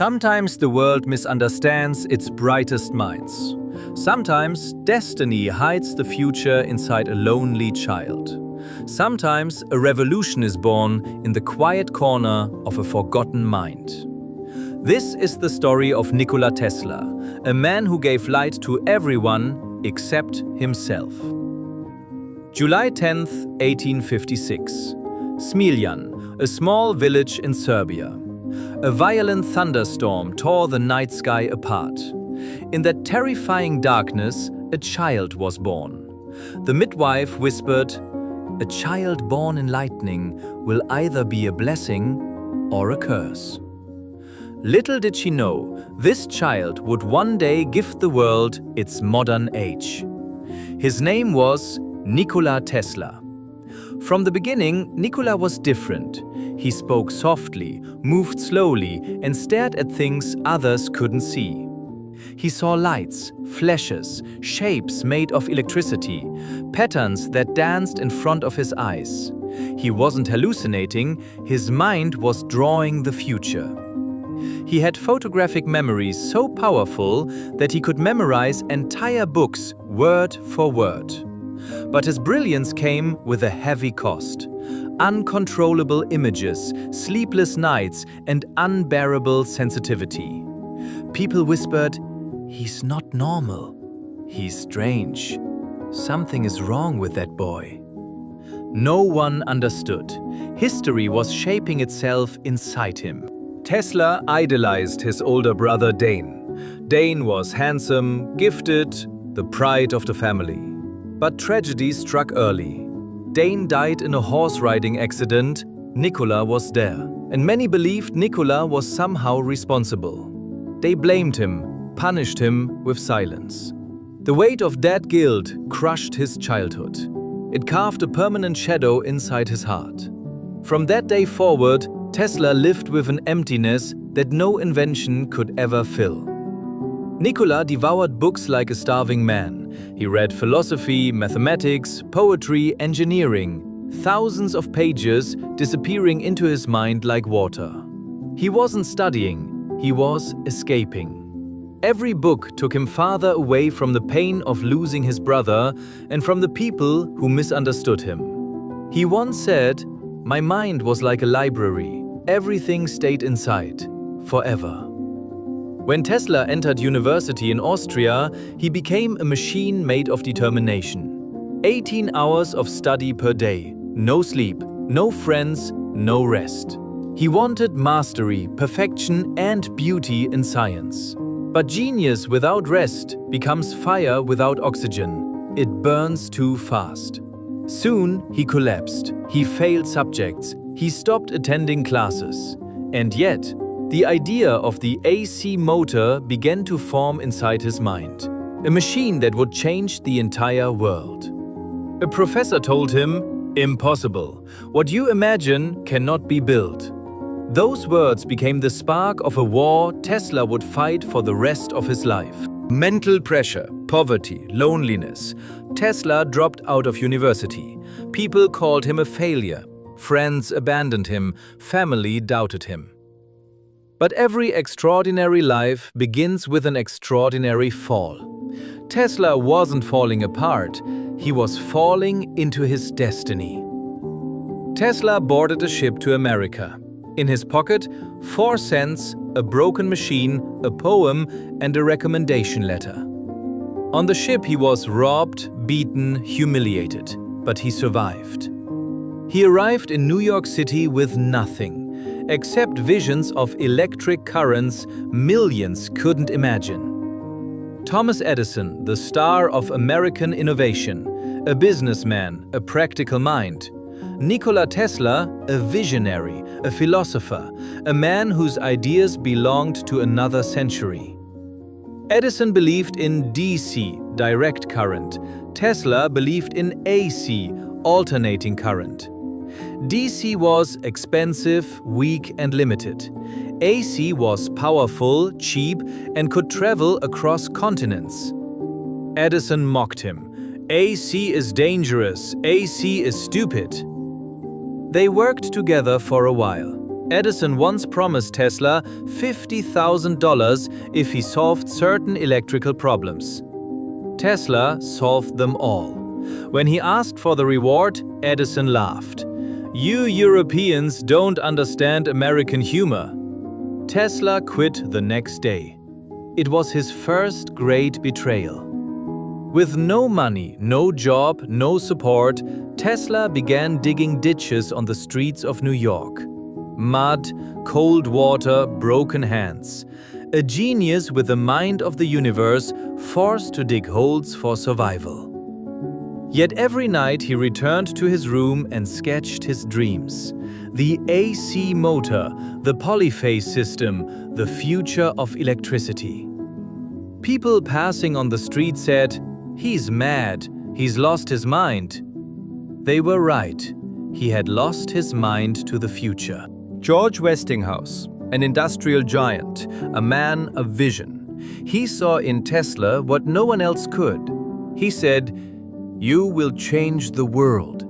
Sometimes the world misunderstands its brightest minds. Sometimes destiny hides the future inside a lonely child. Sometimes a revolution is born in the quiet corner of a forgotten mind. This is the story of Nikola Tesla, a man who gave light to everyone except himself. July 10th, 1856. Smiljan, a small village in Serbia. A violent thunderstorm tore the night sky apart. In that terrifying darkness, a child was born. The midwife whispered, "A child born in lightning will either be a blessing or a curse." Little did she know, this child would one day give the world its modern age. His name was Nikola Tesla. From the beginning, Nikola was different. He spoke softly, moved slowly, and stared at things others couldn't see. He saw lights, flashes, shapes made of electricity, patterns that danced in front of his eyes. He wasn't hallucinating, his mind was drawing the future. He had photographic memories so powerful that he could memorize entire books word for word. But his brilliance came with a heavy cost. Uncontrollable images, sleepless nights, and unbearable sensitivity. People whispered, "He's not normal. He's strange. Something is wrong with that boy." No one understood. History was shaping itself inside him. Tesla idolized his older brother Dane. Dane was handsome, gifted, the pride of the family. But tragedy struck early. Dane died in a horse-riding accident. Nikola was there, and many believed Nikola was somehow responsible. They blamed him, punished him with silence. The weight of that guilt crushed his childhood. It carved a permanent shadow inside his heart. From that day forward, Tesla lived with an emptiness that no invention could ever fill. Nikola devoured books like a starving man. He read philosophy, mathematics, poetry, engineering, thousands of pages disappearing into his mind like water. He wasn't studying, he was escaping. Every book took him farther away from the pain of losing his brother and from the people who misunderstood him. He once said, "My mind was like a library. Everything stayed inside, forever." When Tesla entered university in Austria, he became a machine made of determination. 18 hours of study per day, no sleep, no friends, no rest. He wanted mastery, perfection, and beauty in science. But genius without rest becomes fire without oxygen. It burns too fast. Soon he collapsed. He failed subjects. He stopped attending classes. And yet, the idea of the AC motor began to form inside his mind. A machine that would change the entire world. A professor told him, "Impossible. What you imagine cannot be built." Those words became the spark of a war Tesla would fight for the rest of his life. Mental pressure, poverty, loneliness. Tesla dropped out of university. People called him a failure. Friends abandoned him. Family doubted him. But every extraordinary life begins with an extraordinary fall. Tesla wasn't falling apart, he was falling into his destiny. Tesla boarded a ship to America. In his pocket, 4 cents, a broken machine, a poem, and a recommendation letter. On the ship he was robbed, beaten, humiliated, but he survived. He arrived in New York City with nothing, except visions of electric currents millions couldn't imagine. Thomas Edison, the star of American innovation, a businessman, a practical mind. Nikola Tesla, a visionary, a philosopher, a man whose ideas belonged to another century. Edison believed in DC, direct current. Tesla believed in AC, alternating current. DC was expensive, weak, and limited. AC was powerful, cheap, and could travel across continents. Edison mocked him. "AC is dangerous. AC is stupid." They worked together for a while. Edison once promised Tesla $50,000 if he solved certain electrical problems. Tesla solved them all. When he asked for the reward, Edison laughed. "You Europeans don't understand American humor." Tesla quit the next day. It was his first great betrayal. With no money, no job, no support, Tesla began digging ditches on the streets of New York. Mud, cold water, broken hands. A genius with the mind of the universe, forced to dig holes for survival. Yet every night he returned to his room and sketched his dreams. The AC motor, the polyphase system, the future of electricity. People passing on the street said, "He's mad, he's lost his mind." They were right. He had lost his mind to the future. George Westinghouse, an industrial giant, a man of vision. He saw in Tesla what no one else could. He said, "You will change the world."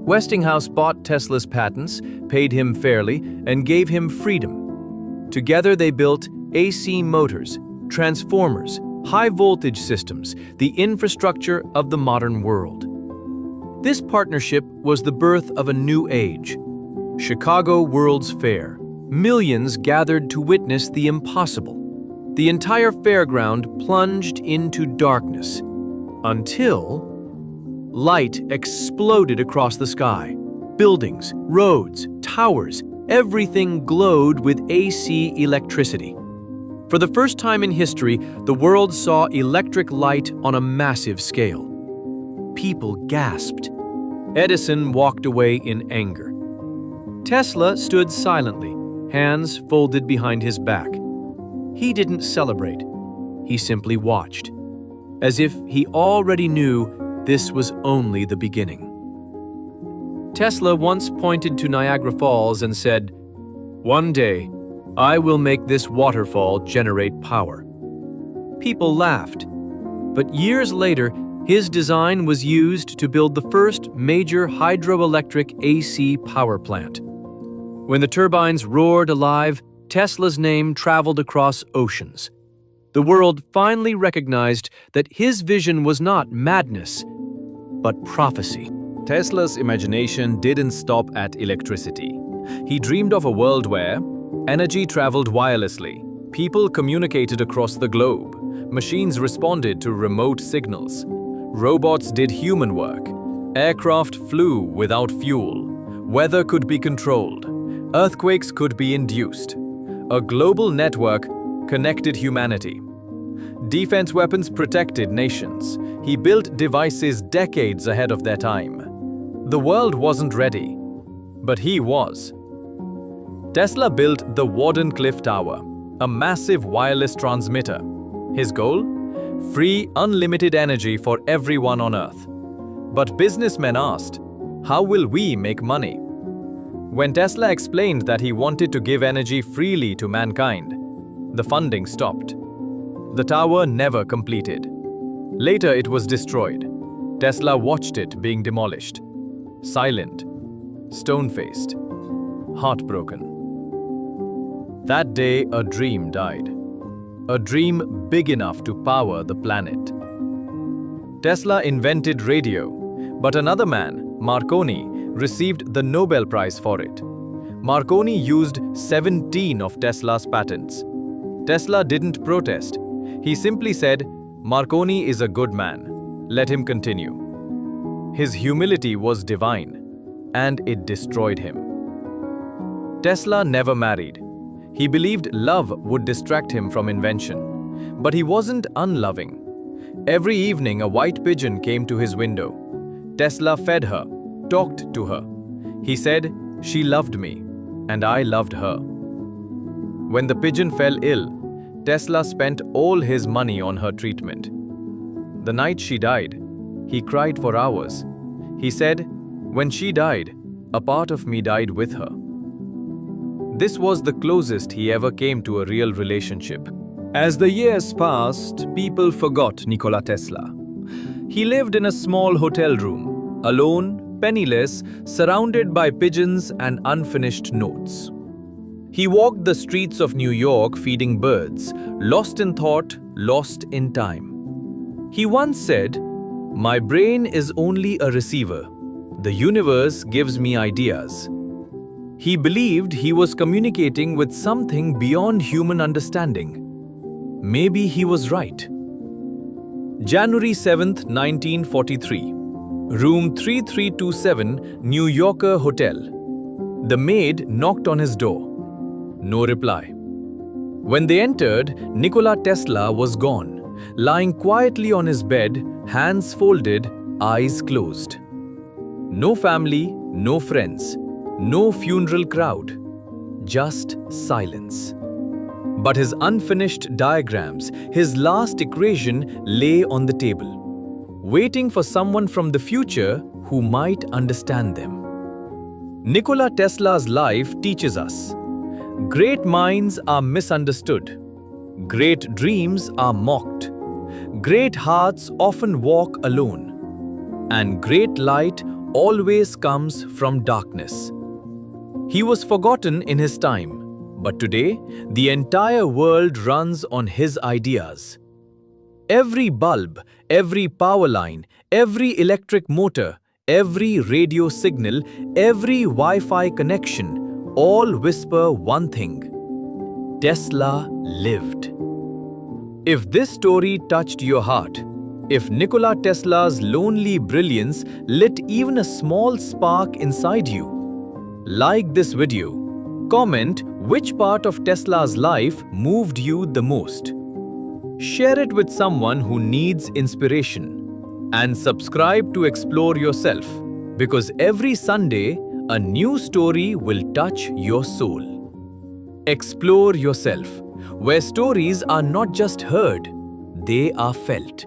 Westinghouse bought Tesla's patents, paid him fairly, and gave him freedom. Together they built AC motors, transformers, high-voltage systems, the infrastructure of the modern world. This partnership was the birth of a new age. Chicago World's Fair. Millions gathered to witness the impossible. The entire fairground plunged into darkness until light exploded across the sky. Buildings, roads, towers, everything glowed with AC electricity. For the first time in history, the world saw electric light on a massive scale. People gasped. Edison walked away in anger. Tesla stood silently, hands folded behind his back. He didn't celebrate. He simply watched, as if he already knew this was only the beginning. Tesla once pointed to Niagara Falls and said, "One day, I will make this waterfall generate power." People laughed, but years later, his design was used to build the first major hydroelectric AC power plant. When the turbines roared alive, Tesla's name traveled across oceans. The world finally recognized that his vision was not madness, but prophecy. Tesla's imagination didn't stop at electricity. He dreamed of a world where energy traveled wirelessly, people communicated across the globe, machines responded to remote signals, robots did human work, aircraft flew without fuel, weather could be controlled, earthquakes could be induced. A global network connected humanity. Defense weapons protected nations. He built devices decades ahead of their time. The world wasn't ready, but he was. Tesla built the Wardenclyffe Tower, a massive wireless transmitter. His goal? Free, unlimited energy for everyone on Earth. But businessmen asked, how will we make money? When Tesla explained that he wanted to give energy freely to mankind, the funding stopped. The tower never completed. Later it was destroyed. Tesla watched it being demolished. Silent, stone-faced, heartbroken. That day, a dream died. A dream big enough to power the planet. Tesla invented radio, but another man, Marconi, received the Nobel Prize for it. Marconi used 17 of Tesla's patents. Tesla didn't protest. He simply said, "Marconi is a good man. Let him continue." His humility was divine, and it destroyed him. Tesla never married. He believed love would distract him from invention, but he wasn't unloving. Every evening, a white pigeon came to his window. Tesla fed her, talked to her. He said, "She loved me, and I loved her." When the pigeon fell ill, Tesla spent all his money on her treatment. The night she died, he cried for hours. He said, "When she died, a part of me died with her." This was the closest he ever came to a real relationship. As the years passed, people forgot Nikola Tesla. He lived in a small hotel room, alone, penniless, surrounded by pigeons and unfinished notes. He walked the streets of New York feeding birds, lost in thought, lost in time. He once said, "My brain is only a receiver. The universe gives me ideas." He believed he was communicating with something beyond human understanding. Maybe he was right. January 7th, 1943. Room 3327, New Yorker Hotel. The maid knocked on his door. No reply. When they entered, Nikola Tesla was gone, lying quietly on his bed, hands folded, eyes closed. No family, no friends, no funeral crowd, just silence. But his unfinished diagrams, his last equation lay on the table, waiting for someone from the future who might understand them. Nikola Tesla's life teaches us: great minds are misunderstood, great dreams are mocked, great hearts often walk alone, and great light always comes from darkness. He was forgotten in his time, but today the entire world runs on his ideas. Every bulb, every power line, every electric motor, every radio signal, every Wi-Fi connection, all whisper one thing: Tesla lived. If this story touched your heart, if Nikola Tesla's lonely brilliance lit even a small spark inside you, like this video, comment which part of Tesla's life moved you the most. Share it with someone who needs inspiration. And subscribe to Explore Yourself, because every Sunday, a new story will touch your soul. Explore Yourself, where stories are not just heard, they are felt.